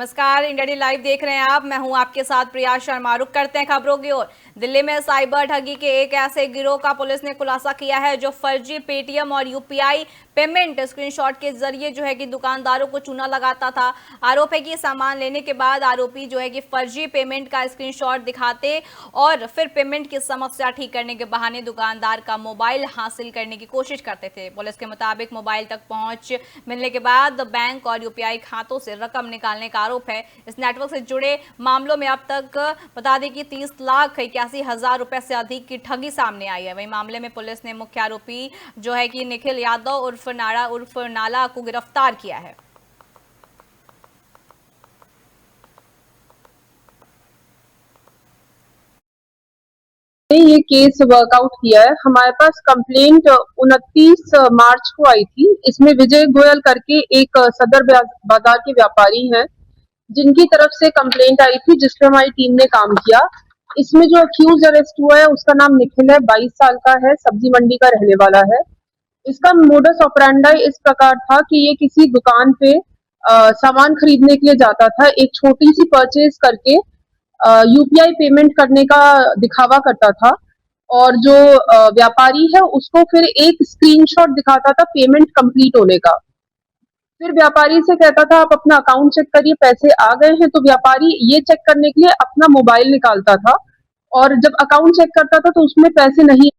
नमस्कार, India day live देख रहे हैं आप। मैं हूं आपके साथ प्रिया शर्मा। रुक करते हैं खबरों की ओर। दिल्ली में साइबर ठगी के एक ऐसे गिरोह का पुलिस ने खुलासा किया है जो फर्जी पेटीएम और यूपीआई पेमेंट स्क्रीनशॉट के जरिए जो है कि दुकानदारों को चूना लगाता था। आरोप है कि सामान लेने के बाद आरोपी जो है कि फर्जी पेमेंट का स्क्रीनशॉट दिखाते और फिर पेमेंट की समस्या ठीक करने के बहाने दुकानदार का मोबाइल हासिल करने की कोशिश करते थे। पुलिस के मुताबिक मोबाइल तक पहुंच मिलने के बाद बैंक और यूपीआई खातों से रकम निकालने का आरोप है। इस नेटवर्क से जुड़े मामलों में अब तक बता दें कि 30,81,000 रुपए से अधिक की ठगी सामने आई है। वहीं मामले में पुलिस ने मुख्य आरोपी जो है कि निखिल यादव उर्फ नाड़ा उर्फ नाला को गिरफ्तार किया है। ये केस वर्कआउट किया है। हमारे पास कंप्लेंट 29 मार्च को आई थी। इसमें विजय गोयल करके एक सदर बाजार के व्यापारी हैं जिनकी तरफ से कंप्लेंट आई थी, जिस पे हमारी टीम ने काम किया। इसमें जो अक्यूज अरेस्ट हुआ है उसका नाम निखिल है, 22 साल का है, सब्जी मंडी का रहने वाला है। इसका मोडस ऑपरेंडाई इस प्रकार था कि ये किसी दुकान पे सामान खरीदने के लिए जाता था, एक छोटी सी परचेज करके यूपीआई पेमेंट करने का दिखावा करता था और जो व्यापारी है उसको फिर एक स्क्रीनशॉट दिखाता था पेमेंट कंप्लीट होने का। फिर व्यापारी से कहता था आप अपना अकाउंट चेक करिए, पैसे आ गए हैं। तो व्यापारी ये चेक करने के लिए अपना मोबाइल निकालता था और जब अकाउंट चेक करता था तो उसमें पैसे नहीं।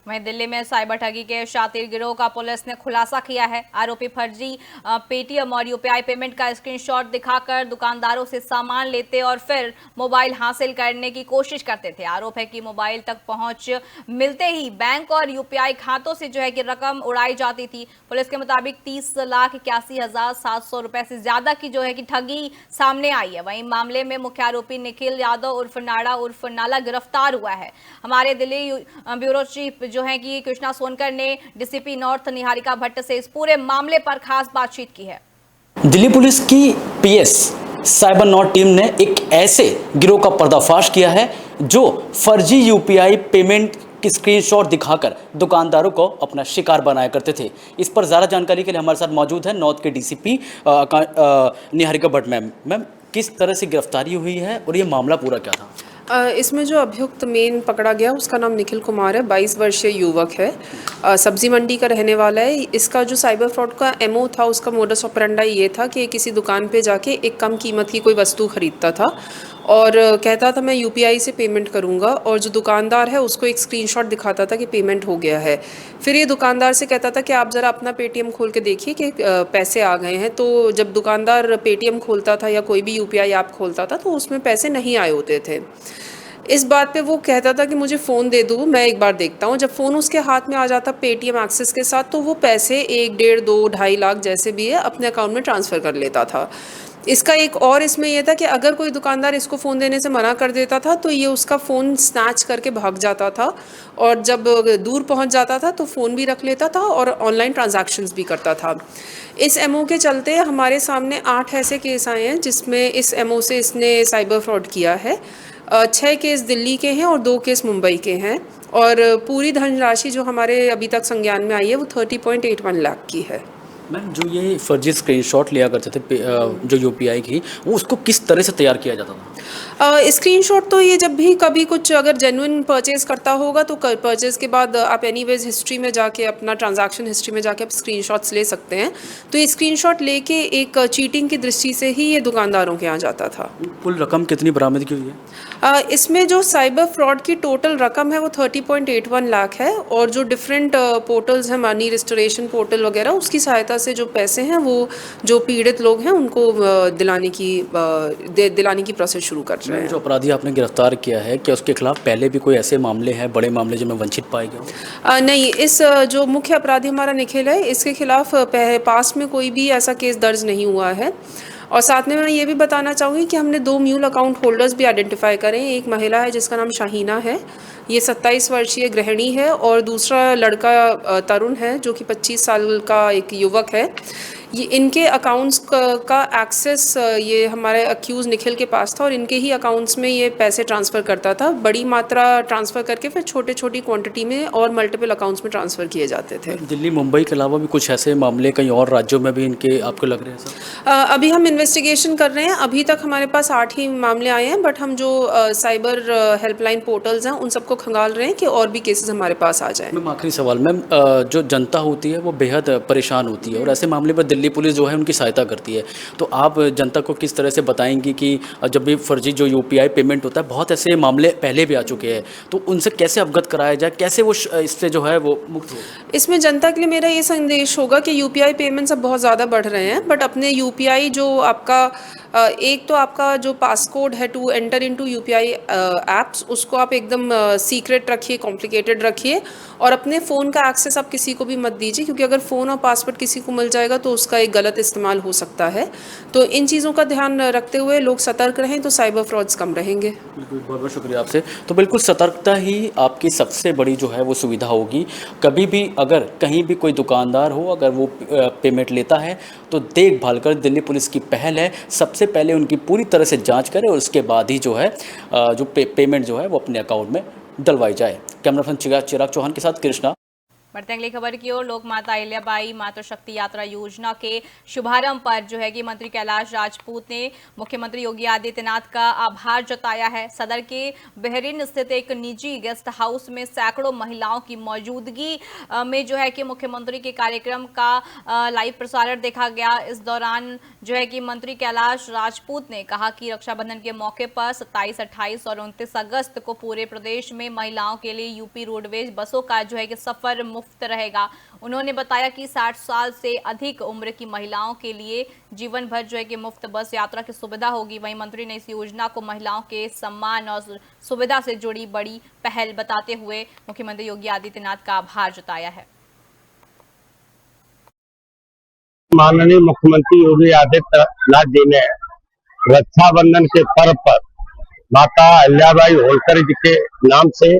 वहीं दिल्ली में साइबर ठगी के शातिर गिरोह का पुलिस ने खुलासा किया है। आरोपी फर्जी पेटीएम और यूपीआई पेमेंट का स्क्रीनशॉट दिखाकर दुकानदारों से सामान लेते और फिर मोबाइल हासिल करने की कोशिश करते थे। आरोप है कि मोबाइल तक पहुंच मिलते ही बैंक और यूपीआई खातों से जो है कि रकम उड़ाई जाती थी। पुलिस के मुताबिक 30,81,700 रुपए से ज्यादा की जो है कि ठगी सामने आई है। वहीं मामले में मुख्य आरोपी निखिल यादव उर्फ नाड़ा उर्फ नाला गिरफ्तार हुआ है। हमारे दिल्ली ब्यूरो चीफ जो है कि कृष्णा सोनकर ने डीसीपी नॉर्थ निहारिका भट्ट से इस पूरे मामले पर खास बातचीत की है। दिल्ली पुलिस की पीएस साइबर नॉट टीम ने एक ऐसे गिरोह का पर्दाफाश किया है जो फर्जी यूपीआई पेमेंट की स्क्रीनशॉट दिखाकर दुकानदारों को अपना शिकार बनाया करते थे। इस पर ज़्यादा जानकारी के लिए हमारे साथ मौजूद है नॉर्थ के डीसीपी निहारिका भट्ट। मैम किस तरह से गिरफ्तारी हुई है और ये मामला पूरा क्या था? इसमें जो अभियुक्त मेन पकड़ा गया उसका नाम निखिल कुमार है, 22 वर्षीय युवक है, सब्जी मंडी का रहने वाला है। इसका जो साइबर फ्रॉड का एमओ था, उसका मोडस ऑपरेंडाई ये था कि किसी दुकान पे जाके एक कम कीमत की कोई वस्तु खरीदता था और कहता था मैं यूपीआई से पेमेंट करूंगा और जो दुकानदार है उसको एक स्क्रीनशॉट दिखाता था कि पेमेंट हो गया है। फिर ये दुकानदार से कहता था कि आप ज़रा अपना पेटीएम खोल के देखिए कि पैसे आ गए हैं। तो जब दुकानदार पेटीएम खोलता था या कोई भी यूपीआई ऐप खोलता था तो उसमें पैसे नहीं आए होते थे। इस बात पे वो कहता था कि मुझे फ़ोन दे दो, मैं एक बार देखता हूँ। जब फ़ोन उसके हाथ में आ जाता पेटीएम एक्सेस के साथ तो वो पैसे 1, 1.5, 2, 2.5 लाख जैसे भी है अपने अकाउंट में ट्रांसफ़र कर लेता था। इसका एक और इसमें यह था कि अगर कोई दुकानदार इसको फ़ोन देने से मना कर देता था तो ये उसका फ़ोन स्नैच करके भाग जाता था और जब दूर पहुंच जाता था तो फ़ोन भी रख लेता था और ऑनलाइन ट्रांजैक्शंस भी करता था। इस एमओ के चलते हमारे सामने 8 ऐसे केस आए हैं जिसमें इस एमओ से इसने साइबर फ्रॉड किया है। 6 केस दिल्ली के हैं और 2 केस मुंबई के हैं और पूरी धनराशि जो हमारे अभी तक संज्ञान में आई है वो 30.81 लाख की है। मैम जो ये फर्जी स्क्रीनशॉट लिया करते थे जो यूपीआई की, वो उसको किस तरह से तैयार किया जाता था? स्क्रीनशॉट तो ये जब भी कभी कुछ अगर जेन्युइन परचेज़ करता होगा तो परचेज़ के बाद आप एनीवेज हिस्ट्री में जाके अपना ट्रांजैक्शन हिस्ट्री में जाके आप स्क्रीनशॉट्स ले सकते हैं। तो ये स्क्रीनशॉट लेके एक चीटिंग की दृष्टि से ही ये दुकानदारों के यहाँ जाता था। कुल रकम कितनी बरामद की हुई है? इसमें जो साइबर फ्रॉड की टोटल रकम है वो 30.81 लाख है और जो डिफरेंट पोर्टल्स हैं, मनी रिस्टोरेशन पोर्टल वगैरह, उसकी सहायता से जो पैसे हैं वो जो पीड़ित लोग हैं उनको दिलाने की प्रोसेस शुरू कर रहे हैं। जो अपराधी आपने गिरफ्तार किया है क्या उसके खिलाफ पहले भी कोई ऐसे मामले हैं, बड़े मामले जिनमें वंचित पाए गए? नहीं, इस जो मुख्य अपराधी हमारा निखिल है इसके खिलाफ पास में कोई भी ऐसा केस दर्ज नहीं हुआ है। और साथ में मैं ये भी बताना चाहूँगी कि हमने 2 म्यूल अकाउंट होल्डर्स भी आइडेंटिफाई करें। एक महिला है जिसका नाम शाहीना है, ये 27 वर्षीय गृहिणी है और दूसरा लड़का तरुण है जो कि 25 साल का एक युवक है। ये इनके अकाउंट्स का एक्सेस ये हमारे अक्यूज़ निखिल के पास था और इनके ही अकाउंट्स में ये पैसे ट्रांसफ़र करता था, बड़ी मात्रा ट्रांसफ़र करके फिर छोटी क्वांटिटी में और मल्टीपल अकाउंट्स में ट्रांसफ़र किए जाते थे। दिल्ली मुंबई के अलावा भी कुछ ऐसे मामले कहीं और राज्यों में भी इनके आपको लग रहे हैं सर? अभी हम इन्वेस्टिगेशन कर रहे हैं। अभी तक हमारे पास 8 ही मामले आए हैं, बट हम जो साइबर हेल्पलाइन पोर्टल्स हैं उन सबको खंगाल रहे हैं कि और भी केसेस हमारे पास आ जाएं। मैम आखिरी सवाल मैम, जो जनता होती है वो बेहद परेशान होती है और ऐसे मामले पर दिल्ली पुलिस जो है उनकी सहायता करती है, तो आप जनता को किस तरह से बताएंगी कि जब भी फर्जी जो यूपीआई पेमेंट होता है, बहुत ऐसे मामले पहले भी आ चुके हैं, तो उनसे कैसे अवगत कराया जाए, कैसे वो इससे जो है वो मुक्त हो? इसमें जनता के लिए मेरा ये संदेश होगा कि यूपीआई पेमेंट्स अब बहुत ज़्यादा बढ़ रहे हैं, बट अपने यूपीआई जो आपका एक तो आपका जो पासकोड है to enter into UPI apps, उसको आप एकदम सीक्रेट रखिए, कॉम्प्लिकेटेड रखिए और अपने फ़ोन का एक्सेस आप किसी को भी मत दीजिए, क्योंकि अगर फ़ोन और पासवर्ड किसी को मिल जाएगा तो उसका एक गलत इस्तेमाल हो सकता है। तो इन चीज़ों का ध्यान रखते हुए लोग सतर्क रहें तो साइबर फ्रॉड्स कम रहेंगे। बिल्कुल, बहुत बहुत शुक्रिया आपसे। तो बिल्कुल सतर्कता ही आपकी सबसे बड़ी जो है वो सुविधा होगी। कभी भी अगर कहीं भी कोई दुकानदार हो, अगर वो पेमेंट लेता है तो देखभाल कर, दिल्ली पुलिस की पहल है, सबसे पहले उनकी पूरी तरह से जांच करें और उसके बाद ही जो है जो पेमेंट जो है वो अपने अकाउंट में डलवाई जाए। कैमरा पर्सन चिराग चौहान के साथ कृष्णा। बढ़ते अगली खबर की ओर। लोक माता अहिल्याबाई मातृशक्ति यात्रा योजना के शुभारंभ पर जो है कि मंत्री कैलाश राजपूत ने मुख्यमंत्री योगी आदित्यनाथ का आभार जताया है। सदर के बेहरीन स्थित एक निजी गेस्ट हाउस में सैकड़ों महिलाओं की मौजूदगी में जो है कि मुख्यमंत्री के कार्यक्रम का लाइव प्रसारण देखा गया। इस दौरान जो है कि मंत्री कैलाश राजपूत ने कहा कि रक्षाबंधन के मौके पर 27, 28 और 29 अगस्त को पूरे प्रदेश में महिलाओं के लिए यूपी रोडवेज बसों का जो है कि सफर मुफ्त रहेगा। उन्होंने बताया कि 60 साल से अधिक उम्र की महिलाओं के लिए जीवन भर जो है कि मुफ्त बस यात्रा की सुविधा होगी। वहीं मंत्री ने इस योजना को महिलाओं के सम्मान और सुविधा से जुड़ी बड़ी पहल बताते हुए मुख्यमंत्री योगी आदित्यनाथ का आभार जताया है। माननीय मुख्यमंत्री योगी आदित्यनाथ जी ने रक्षाबंधन के पर्व पर माता अहिल्याबाई होलकर जी के नाम से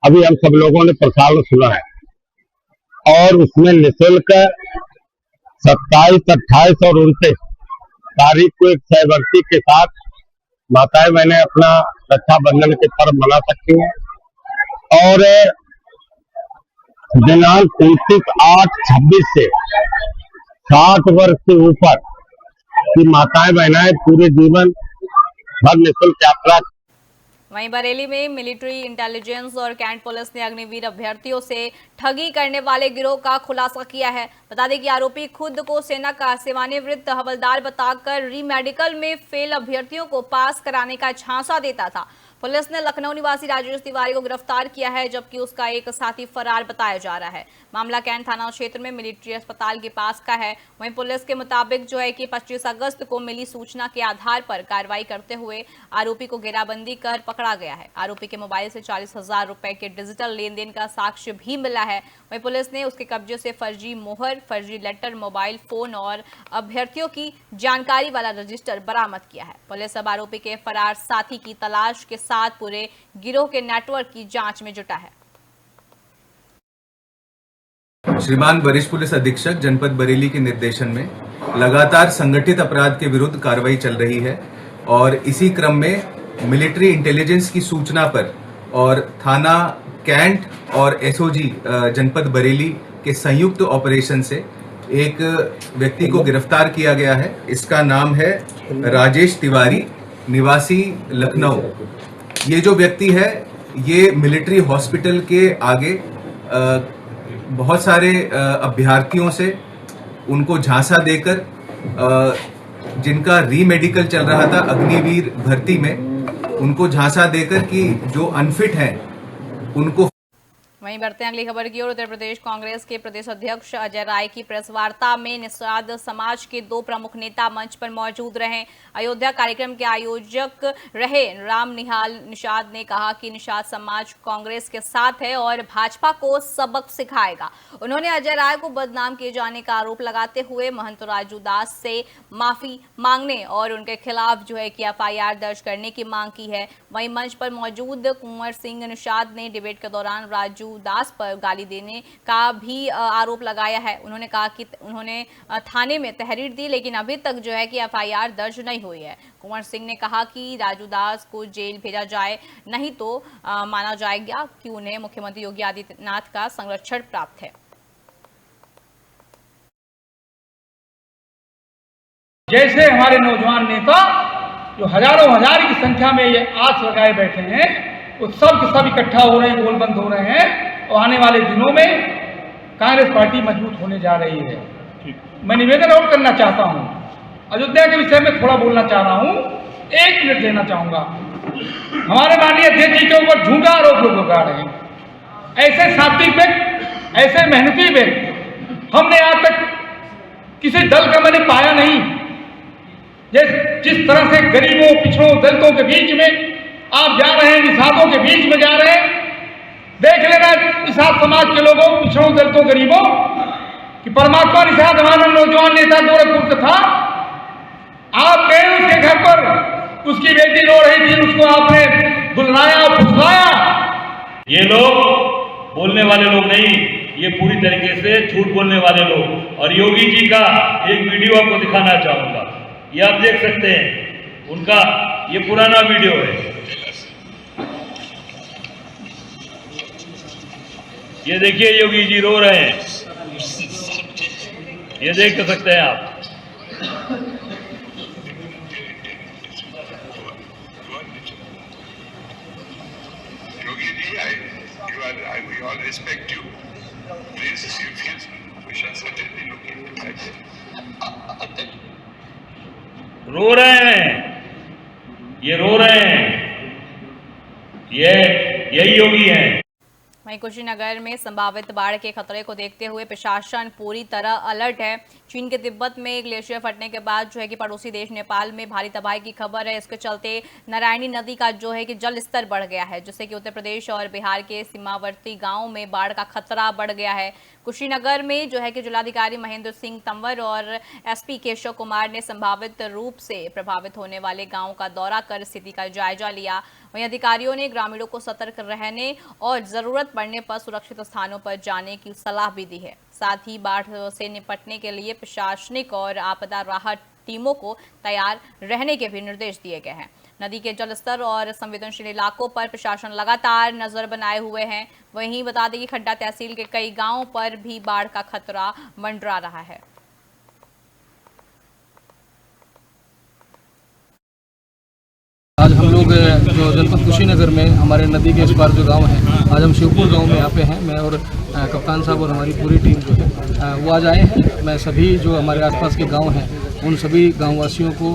अभी हम सब लोगों ने प्रसारण सुना है और उसमें निःशुल्क 27, 28 और 29 तारीख को एक सहवर्ती के साथ माताएं बहनें अपना रक्षाबंधन के पर्व मना सकती हैं और दिनांक 29/8/26 से 60 वर्ष से ऊपर की माताएं बहनें पूरे जीवन भर निःशुल्क यात्रा। वहीं बरेली में मिलिट्री इंटेलिजेंस और कैंट पुलिस ने अग्निवीर अभ्यर्थियों से ठगी करने वाले गिरोह का खुलासा किया है। बता दें कि आरोपी खुद को सेना का सेवानिवृत्त हवलदार बताकर री मेडिकल में फेल अभ्यर्थियों को पास कराने का झांसा देता था। पुलिस ने लखनऊ निवासी राजेश तिवारी को गिरफ्तार किया है, जबकि उसका एक साथी फरार बताया जा रहा है। मामला कैंट थाना क्षेत्र में मिलिट्री अस्पताल के पास का है। वहीं पुलिस के मुताबिक जो है कि 25 अगस्त को मिली सूचना के आधार पर कार्रवाई करते हुए आरोपी को घेराबंदी कर पकड़ा गया है। आरोपी के मोबाइल से 40,000 रुपए के डिजिटल लेन देन का साक्ष्य भी मिला है। वहीं पुलिस ने उसके कब्जे से फर्जी मोहर, फर्जी लेटर, मोबाइल फोन और अभ्यर्थियों की जानकारी वाला रजिस्टर बरामद किया है। पुलिस अब आरोपी के फरार साथी की तलाश के साथ पूरे गिरोह के नेटवर्क की जांच में जुटा है। श्रीमान वरिष्ठ पुलिस अधीक्षक जनपद बरेली के निर्देशन में लगातार संगठित अपराध के विरुद्ध कार्रवाई चल रही है और इसी क्रम में मिलिट्री इंटेलिजेंस की सूचना पर और थाना कैंट और एसओजी जनपद बरेली के संयुक्त ऑपरेशन से एक व्यक्ति को गिरफ्तार किया गया है। इसका नाम है राजेश तिवारी, निवासी लखनऊ। ये जो व्यक्ति है ये मिलिट्री हॉस्पिटल के आगे बहुत सारे अभ्यर्थियों से उनको झांसा देकर जिनका री मेडिकल चल रहा था अग्निवीर भर्ती में, उनको झांसा देकर कि जो अनफिट हैं उनको। वहीं बढ़ते हैं अगली खबर की ओर। उत्तर प्रदेश कांग्रेस के प्रदेश अध्यक्ष अजय राय की प्रेस वार्ता में निषाद समाज के 2 प्रमुख नेता मंच पर मौजूद रहे। अयोध्या कार्यक्रम के आयोजक रहे राम निहाल निषाद ने कहा कि निषाद समाज कांग्रेस के साथ है और भाजपा को सबक सिखाएगा। उन्होंने अजय राय को बदनाम किए जाने का आरोप लगाते हुए महंत राजू दास से माफी मांगने और उनके खिलाफ जो है कि FIR दर्ज करने की मांग की है। वहीं मंच पर मौजूद कुंवर सिंह निषाद ने डिबेट के दौरान राजू राजू दास पर गाली देने का भी आरोप लगाया है। उन्होंने कहा कि उन्होंने थाने में तहरीर दी, लेकिन अभी तक जो है कि एफआईआर दर्ज नहीं हुई है। कुंवर सिंह ने कहा कि राजू दास को जेल भेजा जाए, नहीं तो माना जाएगा कि उन्हें मुख्यमंत्री योगी आदित्यनाथ का संरक्षण प्राप्त है। जैसे हमारे नौजवान नेता जो हजारों हजार की संख्या में ये आस लगाए बैठे हैं, वो सब के सब इकट्ठा हो रहे हैं, गोलबंद हो रहे हैं, और आने वाले दिनों में कांग्रेस पार्टी मजबूत होने जा रही है। मैं निवेदन और करना चाहता हूं, अयोध्या के विषय में थोड़ा बोलना चाह रहा हूं, 1 मिनट देना चाहूंगा। हमारे माननीय अध्यक्ष जी के ऊपर झूठा आरोप लोग लगा रहे हैं। ऐसे सात्विक व्यक्ति, ऐसे मेहनती व्यक्ति हमने आज तक किसी दल का मैंने पाया नहीं। जिस तरह से गरीबों, पिछड़ों, दलितों के बीच में आप जा रहे हैं, निषादों के बीच में जा रहे हैं, देख लेना निषाद समाज के लोगों, पिछड़ों, दलितों, गरीबों कि परमात्मा निषाद हमारा नौजवान नेता गोरखपुर का था। आप गए उसके घर पर, उसकी बेटी रो रही थी, उसको आपने बुलाया, फुसलाया। ये लोग बोलने वाले लोग नहीं, ये पूरी तरीके से झूठ बोलने वाले लोग। और योगी जी का एक वीडियो आपको दिखाना चाहूंगा, ये आप देख सकते हैं, उनका ये पुराना वीडियो है। ये देखिए योगी जी रो रहे हैं, ये देख सकते हैं आप। Yogi ji, we all respect you. Please, we shall certainly look into that. रो रहे हैं, ये रो रहे हैं, ये यही योगी हैं। वहीं कुशीनगर में संभावित बाढ़ के खतरे को देखते हुए प्रशासन पूरी तरह अलर्ट है। चीन के तिब्बत में ग्लेशियर फटने के बाद जो है कि पड़ोसी देश नेपाल में भारी तबाही की खबर है। इसके चलते नारायणी नदी का जो है कि जल स्तर बढ़ गया है, जिससे कि उत्तर प्रदेश और बिहार के सीमावर्ती गांवों में बाढ़ का खतरा बढ़ गया है। कुशीनगर में जो है कि जिलाधिकारी महेंद्र सिंह तंवर और एसपी केशव कुमार ने संभावित रूप से प्रभावित होने वाले गांवों का दौरा कर स्थिति का जायजा लिया। वहीं अधिकारियों ने ग्रामीणों को सतर्क रहने और जरूरत पड़ने पर सुरक्षित स्थानों पर जाने की सलाह भी दी है। साथ ही बाढ़ से निपटने के लिए प्रशासनिक और आपदा राहत टीमों को तैयार रहने के भी निर्देश दिए गए हैं। नदी के जलस्तर और संवेदनशील इलाकों पर प्रशासन लगातार नजर बनाए हुए हैं। वहीं बता दें कि खड्डा तहसील के कई गांवों पर भी बाढ़ का खतरा मंडरा रहा है। आज हम लोग जो जनपद कुशीनगर में हमारे नदी के इस पार जो गांव है, आज हम शिवपुर गांव में यहाँ पे हैं। मैं और कप्तान साहब और हमारी पूरी टीम जो है वो आज आए हैं। मैं सभी जो हमारे आसपास के गांव हैं उन सभी गांववासियों को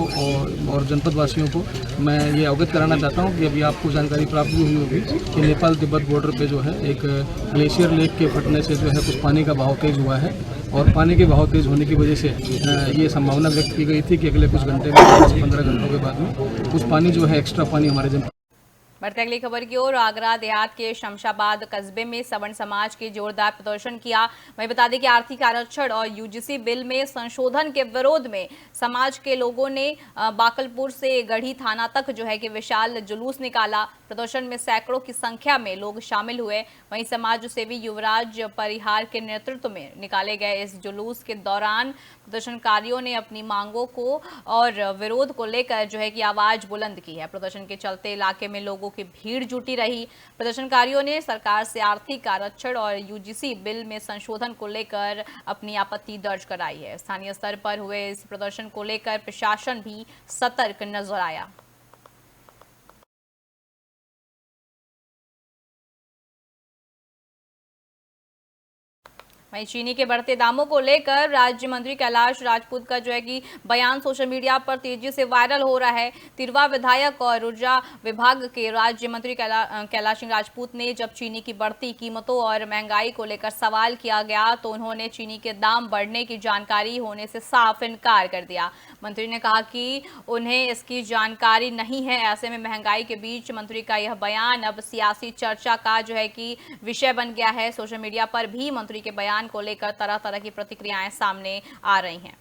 और जनपद वासियों को मैं ये अवगत कराना चाहता हूँ कि अभी आपको जानकारी प्राप्त भी हुई होगी कि नेपाल तिब्बत बॉर्डर पे जो है एक ग्लेशियर लेक के फटने से जो है कुछ पानी का बहाव तेज हुआ है, और पानी के बहाव तेज होने की वजह से ये संभावना व्यक्त की गई थी कि अगले कुछ घंटे में 10-15 घंटों के बाद में कुछ पानी जो है एक्स्ट्रा पानी हमारे जनपद। बढ़ते अगली खबर की ओर। आगरा देहात के शमशाबाद कस्बे में सवर्ण समाज के जोरदार प्रदर्शन किया। वहीं बता दें कि आर्थिक आरक्षण और यूजीसी बिल में संशोधन के विरोध में समाज के लोगों ने बाकलपुर से गढ़ी थाना तक जो है कि विशाल जुलूस निकाला। प्रदर्शन में सैकड़ों की संख्या में लोग शामिल हुए। वहीं समाज सेवी युवराज परिहार के नेतृत्व में निकाले गए इस जुलूस के दौरान प्रदर्शनकारियों ने अपनी मांगों को और विरोध को लेकर जो है कि आवाज बुलंद की है। प्रदर्शन के चलते इलाके में लोगों की भीड़ जुटी रही। प्रदर्शनकारियों ने सरकार से आर्थिक आरक्षण और यूजीसी बिल में संशोधन को लेकर अपनी आपत्ति दर्ज कराई है। स्थानीय स्तर पर हुए इस प्रदर्शन को लेकर प्रशासन भी सतर्क नजर आया। वहीं चीनी के बढ़ते दामों को लेकर राज्य मंत्री कैलाश राजपूत का जो है कि बयान सोशल मीडिया पर तेजी से वायरल हो रहा है। तिरवा विधायक और ऊर्जा विभाग के राज्य मंत्री कैलाश सिंह राजपूत ने जब चीनी की बढ़ती कीमतों और महंगाई को लेकर सवाल किया गया तो उन्होंने चीनी के दाम बढ़ने की जानकारी होने से साफ इनकार कर दिया। मंत्री ने कहा कि उन्हें इसकी जानकारी नहीं है। ऐसे में महंगाई के बीच मंत्री का यह बयान अब सियासी चर्चा का जो है कि विषय बन गया है। सोशल मीडिया पर भी मंत्री के बयान को लेकर तरह तरह की प्रतिक्रियाएं सामने आ रही हैं।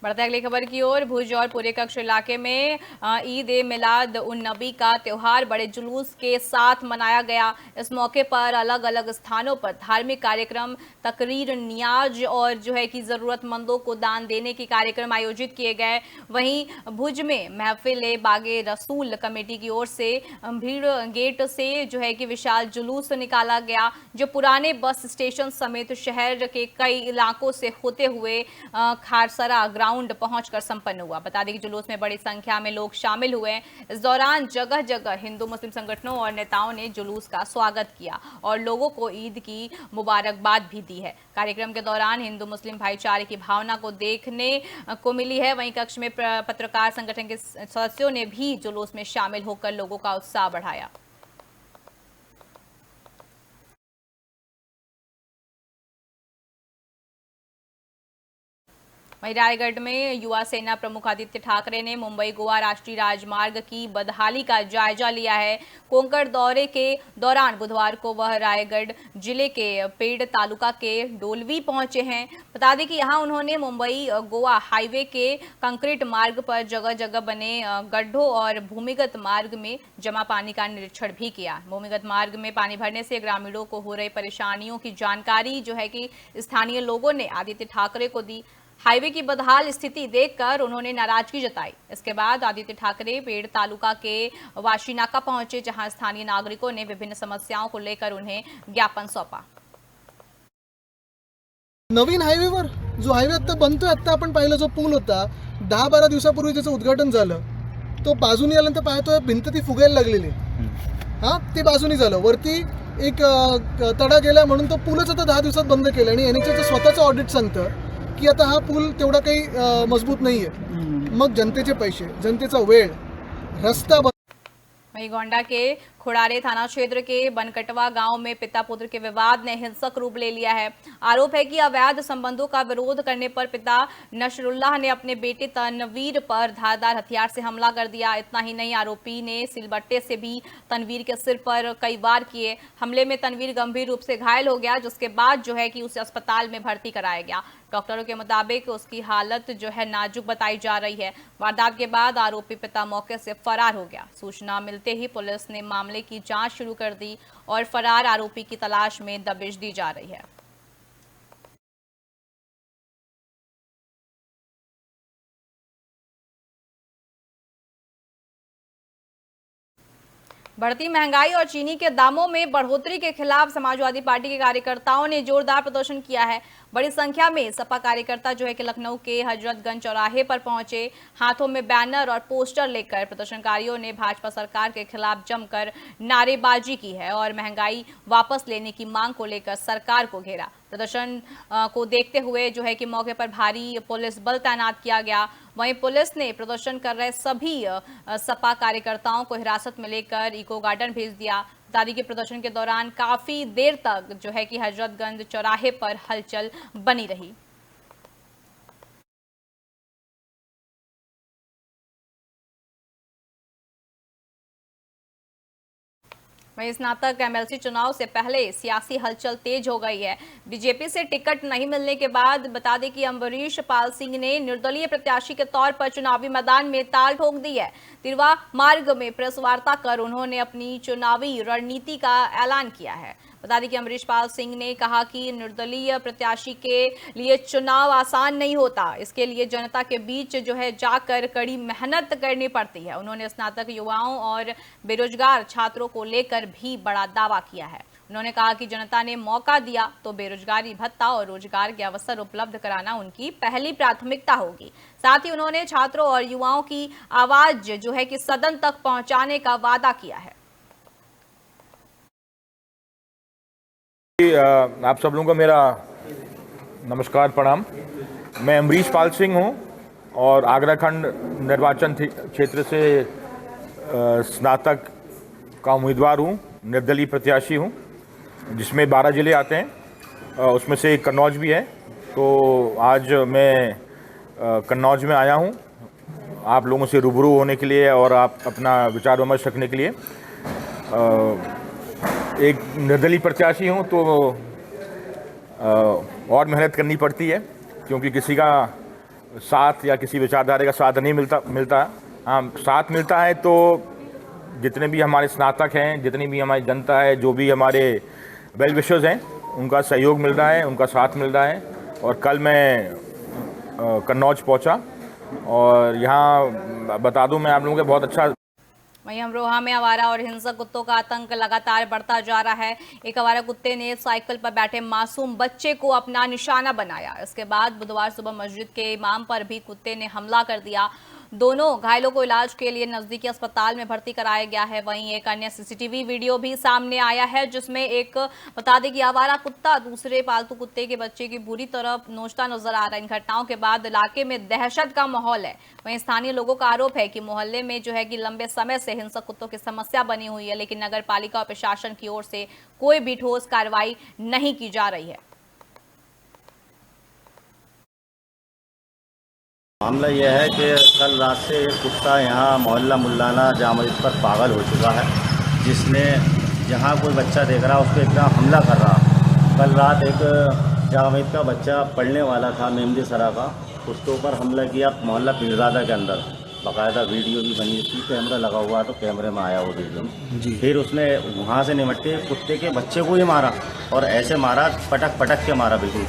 बढ़ते अगली खबर की ओर। भुज और पूरे कक्ष इलाके में ईद ए मिलाद उन नबी का त्योहार बड़े जुलूस के साथ मनाया गया। इस मौके पर अलग अलग स्थानों पर धार्मिक कार्यक्रम, तकरीर, नियाज और जो है कि जरूरतमंदों को दान देने के कार्यक्रम आयोजित किए गए। वहीं भुज में महफिल ए बागे रसूल कमेटी की ओर से भीड़ गेट से जो है कि विशाल जुलूस निकाला गया, जो पुराने बस स्टेशन समेत शहर के कई इलाकों से होते हुए खारसरा ग्राउंड पहुंचकर संपन्न हुआ। बता दें कि जुलूस में बड़ी संख्या में लोग शामिल हुए। इस दौरान जगह जगह हिंदू मुस्लिम संगठनों और नेताओं ने जुलूस का स्वागत किया और लोगों को ईद की मुबारकबाद भी दी है। कार्यक्रम के दौरान हिंदू मुस्लिम भाईचारे की भावना को देखने को मिली है। वहीं कक्ष में पत्रकार संगठन के सदस्यों ने भी जुलूस में शामिल होकर लोगों का उत्साह बढ़ाया। वहीं रायगढ़ में युवा सेना प्रमुख आदित्य ठाकरे ने मुंबई गोवा राष्ट्रीय राजमार्ग की बदहाली का जायजा लिया है। कोंकण दौरे के दौरान बुधवार को वह रायगढ़ जिले के पेड़ तालुका के डोलवी पहुंचे हैं। बता दें कि यहां उन्होंने मुंबई गोवा हाईवे के कंक्रीट मार्ग पर जगह जगह बने गड्ढों और भूमिगत मार्ग में जमा पानी का निरीक्षण भी किया। भूमिगत मार्ग में पानी भरने से ग्रामीणों को हो रही परेशानियों की जानकारी जो है कि स्थानीय लोगों ने आदित्य ठाकरे को दी। हाईवे की बदहाल स्थिति देखकर उन्होंने नाराजगी जताई। इसके बाद आदित्य ठाकरे पेड़ तालुका के वाशीनाका पहुंचे, जहां स्थानीय नागरिकों ने विभिन्न समस्याओं को लेकर उन्हें ज्ञापन सौंपा। नवीन हायवेवर जो हायवे आता बनतोय, आता आपण पाहिलं जो पूल होता 10-12 दिवसापूर्वी त्याचं उद्घाटन झालं, तो बाजूनी आल्यानंतर पाहतोय भिंत ती फुगायला लागलेली। ते बाजूनी झालं, वरती एक तडा गेला म्हणून तो पूलच आता 10 दिवसात बंद केला आणि एनएचएचं स्वतःचं ऑडिट सांगतं की आता हा पूल तेवढा काही मजबूत नाहीये। मग जनतेचे पैसे, जनतेचा वेळ, रस्ता। वहीं गोंडा के खुड़ारे थाना क्षेत्र के बनकटवा गांव में पिता पुत्र के विवाद ने हिंसक रूप ले लिया है। आरोप है कि अवैध संबंधों का विरोध करने पर पिता नशरुल्लाह ने अपने बेटे तनवीर पर धारदार हथियार से हमला कर दिया। इतना ही नहीं, आरोपी ने सिलबट्टे से भी तनवीर के सिर पर कई वार किए। हमले में तनवीर गंभीर रूप से घायल हो गया, जिसके बाद जो है कि उसे अस्पताल में भर्ती कराया गया। डॉक्टरों के मुताबिक उसकी हालत जो है नाजुक बताई जा रही है। वारदात के बाद आरोपी पिता मौके से फरार हो गया। सूचना मिलते ही पुलिस ने मामले की जांच शुरू कर दी और फरार आरोपी की तलाश में दबिश दी जा रही है। बढ़ती महंगाई और चीनी के दामों में बढ़ोतरी के खिलाफ समाजवादी पार्टी के कार्यकर्ताओं ने जोरदार प्रदर्शन किया है। बड़ी संख्या में सपा कार्यकर्ता जो है कि लखनऊ के हजरतगंज चौराहे पर पहुंचे। हाथों में बैनर और पोस्टर लेकर प्रदर्शनकारियों ने भाजपा सरकार के खिलाफ जमकर नारेबाजी की है और महंगाई वापस लेने की मांग को लेकर सरकार को घेरा। प्रदर्शन को देखते हुए जो है कि मौके पर भारी पुलिस बल तैनात किया गया। वहीं पुलिस ने प्रदर्शन कर रहे सभी सपा कार्यकर्ताओं को हिरासत में लेकर इको गार्डन भेज दिया। बता दें कि प्रदर्शन के दौरान काफी देर तक जो है कि हजरतगंज चौराहे पर हलचल बनी रही। वहीं स्नातक एमएलसी चुनाव से पहले सियासी हलचल तेज हो गई है। बीजेपी से टिकट नहीं मिलने के बाद बता दें कि अम्बरीश पाल सिंह ने निर्दलीय प्रत्याशी के तौर पर चुनावी मैदान में ताल ठोक दी है। तिरवा मार्ग में प्रेस वार्ता कर उन्होंने अपनी चुनावी रणनीति का ऐलान किया है। बता दें कि अम्बरीश पाल सिंह ने कहा कि निर्दलीय प्रत्याशी के लिए चुनाव आसान नहीं होता, इसके लिए जनता के बीच जो है जाकर कड़ी मेहनत करनी पड़ती है। उन्होंने स्नातक युवाओं और बेरोजगार छात्रों को लेकर भी बड़ा दावा किया है। उन्होंने कहा कि जनता ने मौका दिया तो बेरोजगारी भत्ता और रोजगार के अवसर उपलब्ध कराना उनकी पहली प्राथमिकता होगी। साथ ही उन्होंने छात्रों और युवाओं की आवाज जो है कि सदन तक पहुंचाने का वादा किया है। आप सब लोगों को मेरा नमस्कार, प्रणाम। मैं अम्बरीश पाल सिंह हूं और आगरा खंड निर्वाचन क्षेत्र से स्नातक का उम्मीदवार हूं, निर्दलीय प्रत्याशी हूं, जिसमें 12 जिले आते हैं, उसमें से एक कन्नौज भी है। तो आज मैं कन्नौज में आया हूं आप लोगों से रूबरू होने के लिए और आप अपना विचार विमर्श रखने के लिए। एक निर्दलीय प्रत्याशी हूं तो और मेहनत करनी पड़ती है, क्योंकि किसी का साथ या किसी विचारधारा का साथ नहीं मिलता। हाँ, साथ मिलता है तो जितने भी हमारे स्नातक हैं, जितनी भी हमारी जनता है, जो भी हमारे वेल विशर्स हैं, उनका सहयोग मिल रहा है, उनका साथ मिल रहा है। और कल मैं कन्नौज पहुंचा और यहाँ बता दूं मैं आप लोगों को बहुत अच्छा। वहीं अमरोहा में आवारा और हिंसक कुत्तों का आतंक लगातार बढ़ता जा रहा है। एक आवारा कुत्ते ने साइकिल पर बैठे मासूम बच्चे को अपना निशाना बनाया। इसके बाद बुधवार सुबह मस्जिद के इमाम पर भी कुत्ते ने हमला कर दिया। दोनों घायलों को इलाज के लिए नजदीकी अस्पताल में भर्ती कराया गया है। वहीं एक अन्य सीसीटीवी वीडियो भी सामने आया है जिसमें एक बता दें कि आवारा कुत्ता दूसरे पालतू कुत्ते के बच्चे की बुरी तरह नोचता नजर आ रहा है। इन घटनाओं के बाद इलाके में दहशत का माहौल है। वहीं स्थानीय लोगों का आरोप है कि मोहल्ले में जो है कि लंबे समय से हिंसक कुत्तों की समस्या बनी हुई है, लेकिन नगर पालिका और प्रशासन की ओर से कोई भी ठोस कार्रवाई नहीं की जा रही है। मामला यह है कि कल रात से एक कुत्ता यहाँ मोहल्ला मुल्लाना जामा मस्जिद पर पागल हो चुका है, जिसने जहाँ कोई बच्चा देख रहा उस पर एकदम हमला कर रहा। कल रात एक जामा मस्जिद का बच्चा पढ़ने वाला था मेमदी सरा का, उसके ऊपर हमला किया मोहल्ला पीरजादा के अंदर। बाकायदा वीडियो भी बनी थी, कैमरा लगा हुआ तो कैमरे में आया वो वीडियो। फिर उसने वहाँ से निमट के कुत्ते के बच्चे को ही मारा और ऐसे मारा, पटक पटक के मारा बिल्कुल,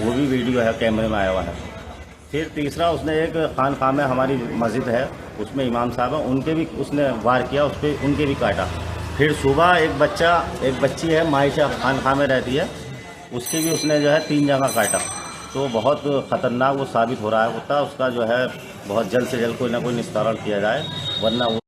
वो भी वीडियो है कैमरे में आया हुआ है। फिर तीसरा उसने एक खानका में हमारी मस्जिद है उसमें इमाम साहब हैं, उनके भी उसने वार किया, उस पर उनके भी काटा। फिर सुबह एक बच्ची है मायशा खानका में रहती है, उसकी भी उसने जो है 3 जगह काटा। तो बहुत ख़तरनाक वो साबित हो रहा है कुत्ता, उसका जो है बहुत जल्द से जल्द कोई ना कोई निस्तारण किया जाए, वरना वो।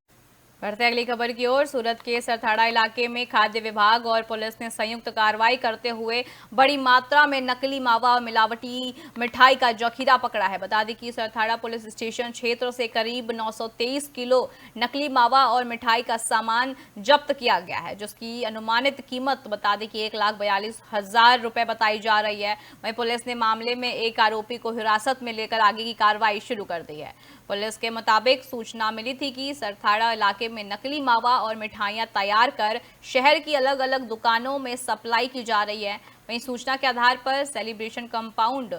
बढ़ते अगली खबर की ओर। सूरत के सरथाड़ा इलाके में खाद्य विभाग और पुलिस ने संयुक्त कार्रवाई करते हुए बड़ी मात्रा में नकली मावा और मिलावटी मिठाई का जखीरा पकड़ा है। बता दें कि सरथाड़ा पुलिस स्टेशन क्षेत्र से करीब 923 किलो नकली मावा और मिठाई का सामान जब्त किया गया है, जिसकी अनुमानित कीमत बता दें कि 1,42,000 रुपए बताई जा रही है। वहीं पुलिस ने मामले में एक आरोपी को हिरासत में लेकर आगे की कार्रवाई शुरू कर दी है। पुलिस के मुताबिक सूचना मिली थी कि सरथाड़ा इलाके में नकली मावा और मिठाइयां तैयार कर शहर की अलग अलग दुकानों में सप्लाई की जा रही है। वहीं सूचना के आधार पर सेलिब्रेशन कंपाउंड,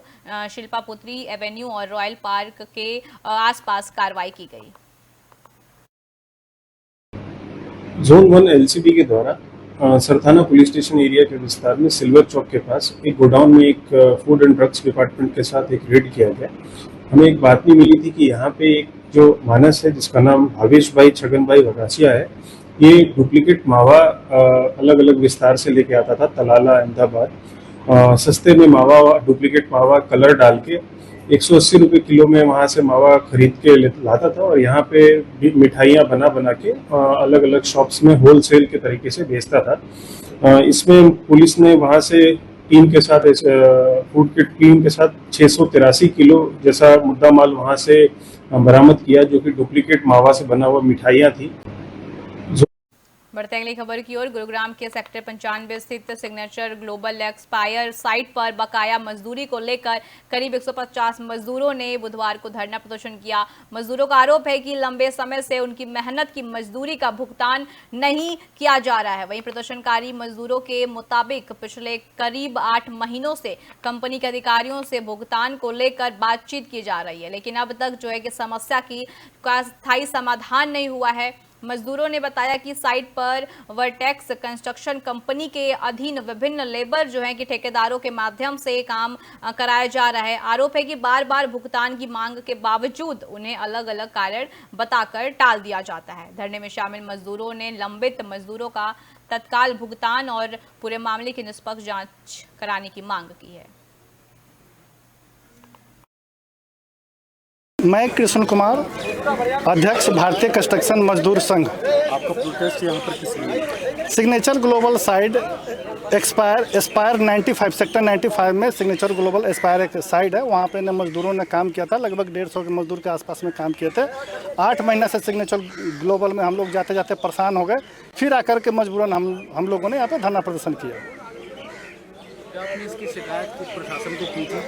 शिल्पा पुत्री एवेन्यू और रॉयल पार्क के आसपास कार्रवाई की गई। जोन 1 एलसीबी के द्वारा सरथाना पुलिस स्टेशन एरिया के विस्तार में सिल्वर चौक के पास एक गोडाउन में एक फूड एंड ड्रग्स डिपार्टमेंट के साथ एक रेड किया गया। हमें एक बातमी मिली थी कि यहाँ पे एक जो मानस है जिसका नाम भावेश भाई छगन भाई वगासिया है, ये डुप्लीकेट मावा अलग अलग विस्तार से लेके आता था, तलाला अहमदाबाद। सस्ते में मावा, डुप्लीकेट मावा कलर डाल के 180 रुपये किलो में वहाँ से मावा खरीद के लाता था और यहाँ पे मिठाइयाँ बना के अलग अलग शॉप्स में होलसेल के तरीके से बेचता था। इसमें पुलिस ने वहाँ से टीम के साथ, फूड किट टीम के साथ 683 किलो जैसा मुद्दा माल वहाँ से बरामद किया, जो कि डुप्लीकेट मावा से बना हुआ मिठाइयाँ थी। बढ़ते अगली खबर की ओर। गुरुग्राम के सेक्टर 95 स्थित सिग्नेचर ग्लोबल एक्सपायर साइट पर बकाया मजदूरी को लेकर करीब 150 मजदूरों ने बुधवार को धरना प्रदर्शन किया। मजदूरों का आरोप है कि लंबे समय से उनकी मेहनत की मजदूरी का भुगतान नहीं किया जा रहा है। वहीं प्रदर्शनकारी मजदूरों के मुताबिक पिछले करीब 8 महीनों से कंपनी के अधिकारियों से भुगतान को लेकर बातचीत की जा रही है, लेकिन अब तक जो है कि समस्या का स्थायी समाधान नहीं हुआ है। मजदूरों ने बताया कि साइट पर वर्टेक्स कंस्ट्रक्शन कंपनी के अधीन विभिन्न लेबर जो है कि ठेकेदारों के माध्यम से काम कराया जा रहा है। आरोप है कि बार बार भुगतान की मांग के बावजूद उन्हें अलग अलग कारण बताकर टाल दिया जाता है। धरने में शामिल मजदूरों ने लंबित मजदूरों का तत्काल भुगतान और पूरे मामले की निष्पक्ष जांच कराने की मांग की है। मैं कृष्ण कुमार, अध्यक्ष भारतीय कंस्ट्रक्शन मजदूर संघ। आपका प्रोटेस्ट यहाँ पर किस लिए? Signature global side Aspire 95 sector 95 में सिग्नेचर ग्लोबल एस्पायर एक साइड है, वहाँ पे मजदूरों ने काम किया था। लगभग 150 के मजदूर के आसपास में काम किए थे। 8 महीना से सिग्नेचर ग्लोबल में हम लोग जाते जाते परेशान हो गए, फिर आकर के मजबूरन हम लोगों ने यहाँ पे धरना प्रदर्शन किया। आपने इसकी शिकायत प्रशासन को की थी?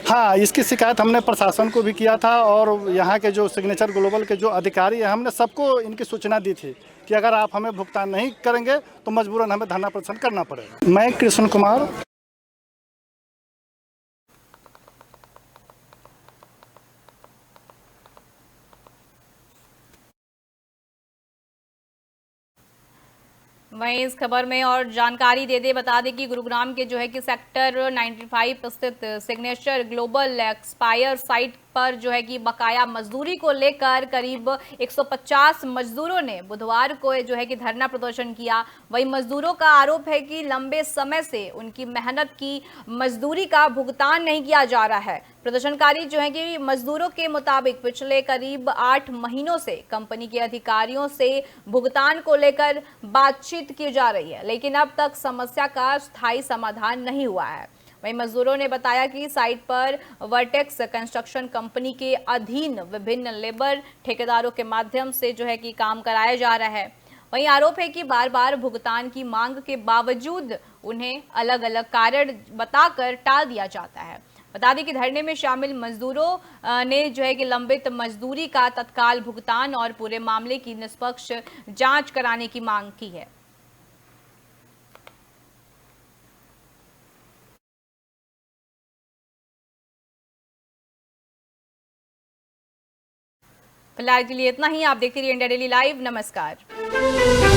हाँ, इसकी शिकायत हमने प्रशासन को भी किया था और यहाँ के जो सिग्नेचर ग्लोबल के जो अधिकारी हैं, हमने सबको इनकी सूचना दी थी कि अगर आप हमें भुगतान नहीं करेंगे तो मजबूरन हमें धरना प्रदर्शन करना पड़ेगा। मैं कृष्ण कुमार। वहीं इस खबर में और जानकारी बता दें कि गुरुग्राम के जो है कि सेक्टर 95 स्थित सिग्नेचर ग्लोबल एक्सपायर साइट पर जो है कि बकाया मजदूरी को लेकर करीब 150 मजदूरों ने बुधवार को जो है कि धरना प्रदर्शन किया। वहीं मजदूरों का आरोप है कि लंबे समय से उनकी मेहनत की मजदूरी का भुगतान नहीं किया जा रहा है। प्रदर्शनकारी जो है कि मजदूरों के मुताबिक पिछले करीब 8 महीनों से कंपनी के अधिकारियों से भुगतान को लेकर बातचीत की जा रही है, लेकिन अब तक समस्या का स्थायी समाधान नहीं हुआ है। वहीं मजदूरों ने बताया कि साइट पर वर्टेक्स कंस्ट्रक्शन कंपनी के अधीन विभिन्न लेबर ठेकेदारों के माध्यम से जो है कि काम कराया जा रहा है। वहीं आरोप है कि बार बार भुगतान की मांग के बावजूद उन्हें अलग अलग कारण बताकर टाल दिया जाता है। बता दें कि धरने में शामिल मजदूरों ने जो है कि लंबित मजदूरी का तत्काल भुगतान और पूरे मामले की निष्पक्ष जांच कराने की मांग की है। फिलहाल के लिए इतना ही। आप देखते रहिए इंडिया डेली लाइव। नमस्कार।